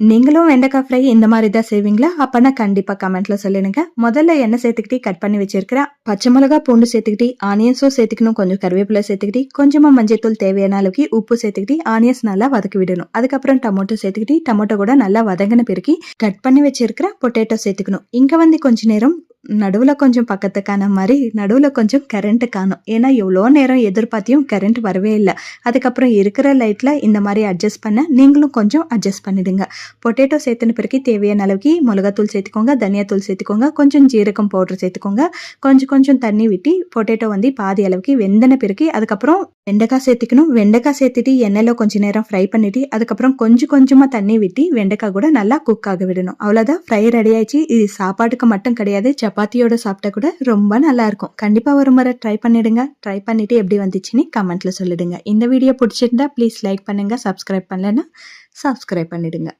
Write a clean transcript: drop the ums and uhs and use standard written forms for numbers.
நீங்களும் வெண்டைக்காய் ஃப்ரை இந்த மாதிரி தான் செய்வீங்களா? அப்பனா கண்டிப்பா கமெண்ட்ல சொல்லுங்க. முதல்ல எண்ணெய் சேர்த்துக்கிட்டு கட் பண்ணி வச்சிருக்கிறேன் பச்சை மிளகா, பூண்டு சேர்த்துக்கிட்டு ஆனியன்ஸும் சேர்த்துக்கணும், கொஞ்சம் கருவேப்பிலை சேர்த்துக்கிட்டு கொஞ்சமா மஞ்சள்தூள் தேவையான அளவுக்கு உப்பு சேர்த்துக்கிட்டு ஆனியன்ஸ் நல்லா வதக்கி விடணும். அதுக்கப்புறம் டொமேட்டோ சேர்த்துக்கிட்டு டொமேட்டோ கூட நல்லா வதங்கின பிறகு கட் பண்ணி வச்சிருக்கிற பொட்டேட்டோ சேர்த்துக்கணும். இங்க வந்து கொஞ்ச நேரம் நடுவுல கொஞ்சம் பக்கத்துக்கான மாதிரி நடுவுல கொஞ்சம் கரண்ட் காணும். ஏன்னா எவ்வளோ நேரம் எதிர்பார்த்தியும் கரண்ட் வரவே இல்லை. அதுக்கப்புறம் இருக்கிற லைட்ல இந்த மாதிரி அட்ஜஸ்ட் பண்ண நீங்களும் கொஞ்சம் அட்ஜஸ்ட் பண்ணிடுங்க. பொட்டேட்டோ சேர்த்துன பிறகு தேவையான அளவுக்கு மிளகாத்தூள் சேர்த்துக்கோங்க, தனியாத்தூள் சேர்த்துக்கோங்க, கொஞ்சம் ஜீரகம் பவுடர் சேர்த்துக்கோங்க, கொஞ்சம் தண்ணி விட்டு பொட்டேட்டோ வந்து பாதி அளவுக்கு வெந்தன பிறகு அதுக்கப்புறம் வெண்டைக்காய் சேர்த்துக்கணும். வெண்டைக்காய் சேர்த்துட்டு எண்ணெயில் கொஞ்ச நேரம் ஃப்ரை பண்ணிட்டு அதுக்கப்புறம் கொஞ்சமா தண்ணி விட்டு வெண்டைக்காய் கூட நல்லா குக் ஆக விடணும். அவ்வளோதான், ஃப்ரை ரெடி ஆயிடுச்சு. இது சாப்பாட்டுக்கு மட்டும் கிடையாது, சப்பாத்தியோட சாப்பிட்டா கூட ரொம்ப நல்லா இருக்கும். கண்டிப்பா ஒரு முறை ட்ரை பண்ணிடுங்க. ட்ரை பண்ணிட்டு எப்படி வந்துச்சுன்னு கமெண்ட்ல சொல்லிடுங்க. இந்த வீடியோ பிடிச்சிருந்தா ப்ளீஸ் லைக் பண்ணுங்க, சப்ஸ்கிரைப் பண்ணலன்னா சப்ஸ்கிரைப் பண்ணிடுங்க.